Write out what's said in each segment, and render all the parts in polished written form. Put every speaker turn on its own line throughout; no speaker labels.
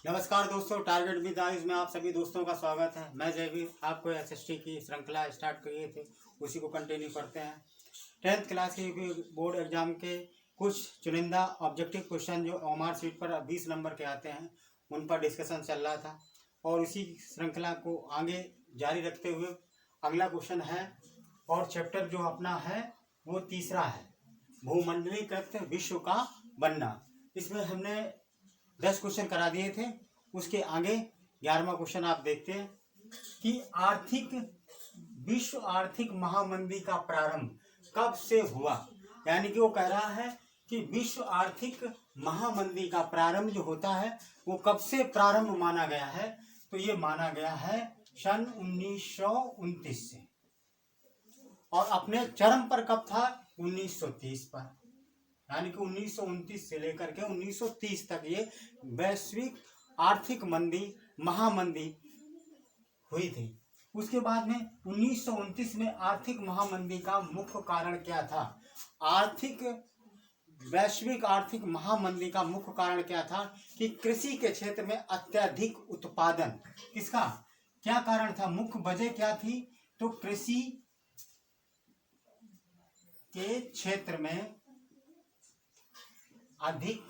नमस्कार दोस्तों, target with eyes में आप सभी दोस्तों का स्वागत है। मैं जयवीर। आपको एसएसटी की श्रृंखला स्टार्ट किए थे, उसी को कंटिन्यू करते हैं। 10th क्लास के बोर्ड एग्जाम के कुछ चुनिंदा ऑब्जेक्टिव क्वेश्चन जो ओएमआर शीट पर 20 नंबर के आते हैं, उन पर डिस्कशन चल रहा था और उसी श्रृंखला को आगे जारी रखते हुए अगला क्वेश्चन है और चैप्टर जो अपना है वो तीसरा है, भूमंडलीकृत विश्व का बनना। इसमें हमने 10 क्वेश्चन करा दिए थे। उसके आगे 11वां क्वेश्चन आप देखते हैं कि विश्व आर्थिक महामंदी का प्रारंभ कब से हुआ। यानी कि वो कह रहा है कि विश्व आर्थिक महामंदी का प्रारंभ जो होता है वो कब से प्रारंभ माना गया है। तो ये माना गया है सन 1929 से, और अपने चरम पर कब था? 1930 पर। यानी कि 1929 से लेकर के 1930 तक ये वैश्विक आर्थिक मंदी महामंदी हुई थी। उसके बाद में 1929 में आर्थिक महामंदी का मुख्य कारण क्या था? वैश्विक आर्थिक महामंदी का मुख्य कारण क्या था कि कृषि के क्षेत्र में अत्यधिक उत्पादन। किसका क्या कारण था? मुख्य वजह क्या थी? तो कृषि के क्षेत्र में अधिक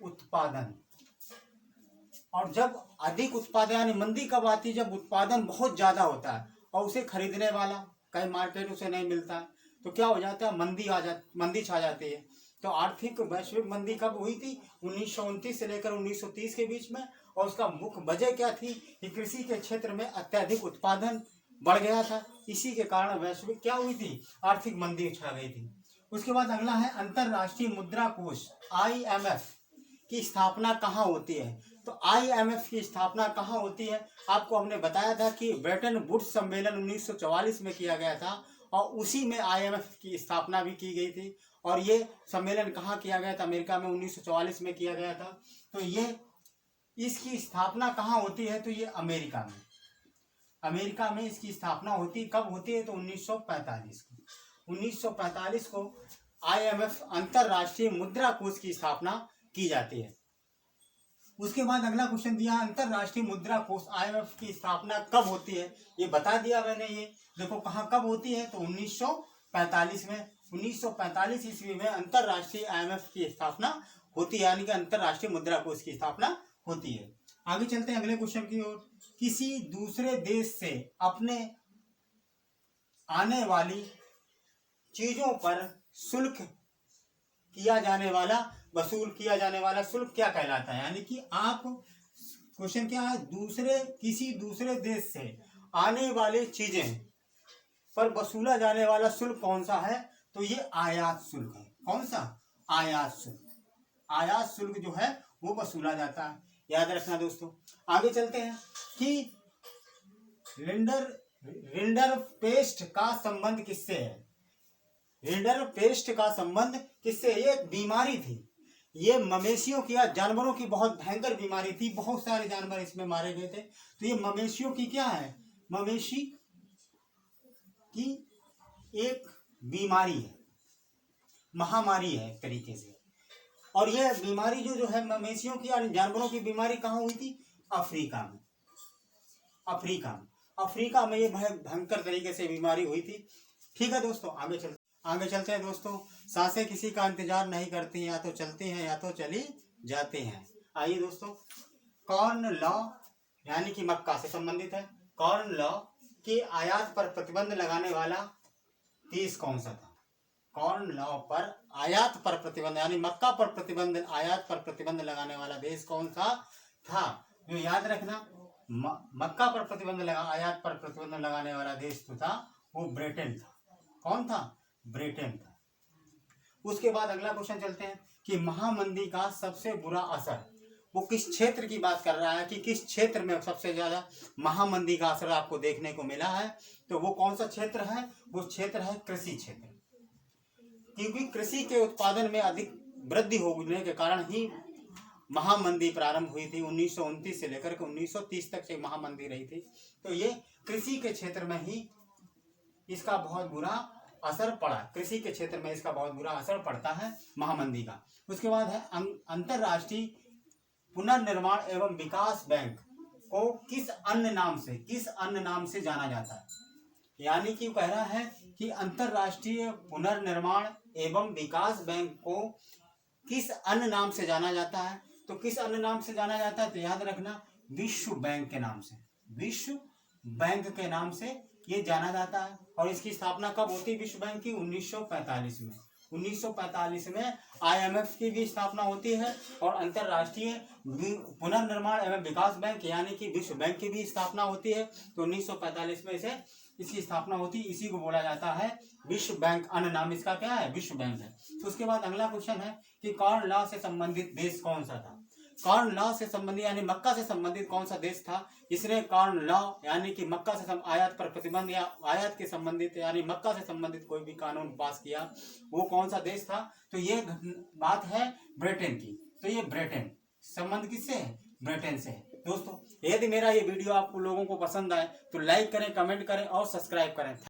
उत्पादन। और जब अधिक उत्पादन यानी मंदी कब आती है? जब उत्पादन बहुत ज्यादा होता है और उसे खरीदने वाला कई मार्केट उसे नहीं मिलता, तो क्या हो जाता है? मंदी छा जाती है। तो आर्थिक वैश्विक मंदी कब हुई थी? 1929 से लेकर 1930 के बीच में। और उसका मुख्य वजह क्या थी कि कृषि के क्षेत्र में अत्यधिक उत्पादन बढ़ गया था। इसी के कारण वैश्विक क्या हुई थी? आर्थिक मंदी छा गई थी। उसके बाद अगला है अंतरराष्ट्रीय मुद्रा कोष IMF की स्थापना कहाँ होती है? तो IMF की स्थापना कहाँ होती है? आपको हमने बताया था कि ब्रेटन वुड्स सम्मेलन 1944 में किया गया था और उसी में IMF की स्थापना भी की गई थी। और ये सम्मेलन कहाँ किया गया था? अमेरिका में 1944 में किया गया था। तो ये इसकी स्थापना कहाँ होती है? तो ये अमेरिका में इसकी स्थापना होती। कब होती है? तो 1945 को IMF अंतरराष्ट्रीय मुद्रा कोष की स्थापना की जाती है। उसके बाद अगला क्वेश्चन दिया, अंतरराष्ट्रीय मुद्रा कोष IMF की स्थापना कब होती है? ये बता दिया मैंने। ये देखो कहाँ कब होती है, तो 1945 में। 1945 ईस्वी में अंतरराष्ट्रीय IMF की स्थापना होती है, यानी कि अंतरराष्ट्रीय मुद्रा कोष की स्थापना होती है। आगे चलते हैं अगले क्वेश्चन की ओर। किसी दूसरे देश से अपने आने वाली चीजों पर वसूल किया जाने वाला शुल्क क्या कहलाता है? यानी कि आप क्वेश्चन क्या है, किसी दूसरे देश से आने वाली चीजें पर वसूला जाने वाला शुल्क कौन सा है? तो ये आयात शुल्क है। कौन सा? आयात शुल्क जो है वो वसूला जाता है, याद रखना दोस्तों। आगे चलते हैं कि रिंडरपेस्ट का संबंध किससे है? रिंडरपेस्ट का संबंध किससे? ये एक बीमारी थी। ये मवेशियों की या जानवरों की बहुत भयंकर बीमारी थी। बहुत सारे जानवर इसमें मारे गए थे। तो ये मवेशियों की क्या है? मवेशी की एक बीमारी है, महामारी है एक तरीके से। और यह बीमारी जो है मवेशियों की और जानवरों की बीमारी कहाँ हुई थी? अफ्रीका में ये भयंकर तरीके से बीमारी हुई थी। ठीक है दोस्तों, आगे चलते हैं दोस्तों। सांसें किसी का इंतजार नहीं करती, या तो चलती हैं या तो चली जाती हैं। आइए दोस्तों, कॉर्न लॉ यानी कि मक्का से संबंधित है। कॉर्न लॉ के आयात पर प्रतिबंध लगाने वाला देश कौन सा था? कॉर्न लॉ पर आयात पर प्रतिबंध यानी मक्का पर प्रतिबंध, आयात पर प्रतिबंध लगाने वाला देश कौन सा था? जो याद रखना, मक्का पर आयात पर प्रतिबंध लगाने वाला देश तो था वो ब्रिटेन था। कौन था? ब्रिटेन था। उसके बाद अगला क्वेश्चन चलते हैं कि महामंदी का सबसे बुरा असर वो किस क्षेत्र की बात कर रहा है, कि किस क्षेत्र में सबसे ज्यादा महामंदी का असर आपको देखने को मिला है? तो वो कौन सा क्षेत्र है? वो क्षेत्र है कृषि क्षेत्र। क्योंकि कृषि के उत्पादन में अधिक वृद्धि होने के कारण ही महामंदी प्रारंभ हुई थी। 1929 से लेकर के 1930 तक से महामंदी रही थी। तो ये कृषि के क्षेत्र में ही इसका बहुत बुरा असर पड़ा। कृषि के क्षेत्र में इसका बहुत बुरा असर पड़ता है महामंदी का। उसके बाद है अंतरराष्ट्रीय पुनर्निर्माण एवं विकास बैंक को किस अन्य नाम से जाना जाता है? यानी कि कह रहा है कि अंतरराष्ट्रीय पुनर्निर्माण एवं विकास बैंक को किस अन्य नाम से जाना जाता है? तो किस अन्य नाम से जाना जाता है? तो याद रखना, विश्व बैंक के नाम से, विश्व बैंक के नाम से ये जाना जाता है। और इसकी स्थापना कब होती है विश्व बैंक की? 1945 में। 1945 में IMF की भी स्थापना होती है और अंतरराष्ट्रीय पुनर्निर्माण एवं विकास बैंक यानी कि विश्व बैंक की भी स्थापना होती है। तो 1945 में इसकी स्थापना होती है। इसी को बोला जाता है विश्व बैंक। अन्य नाम इसका क्या है? विश्व बैंक है। तो उसके बाद अगला क्वेश्चन है कि कॉर्न लॉ से संबंधित देश कौन सा था? कॉर्न लॉ से संबंधित यानी मक्का से संबंधित कौन सा देश था जिसने कॉर्न लॉ यानी कि मक्का से आयात पर प्रतिबंध या आयात के संबंधित यानी मक्का से संबंधित कोई भी कानून पास किया? वो कौन सा देश था? तो ये बात है ब्रिटेन की। तो ये ब्रिटेन, संबंध किससे है? ब्रिटेन से है। दोस्तों, यदि मेरा ये वीडियो आप लोगों को पसंद आए तो लाइक करें, कमेंट करें और सब्सक्राइब करें।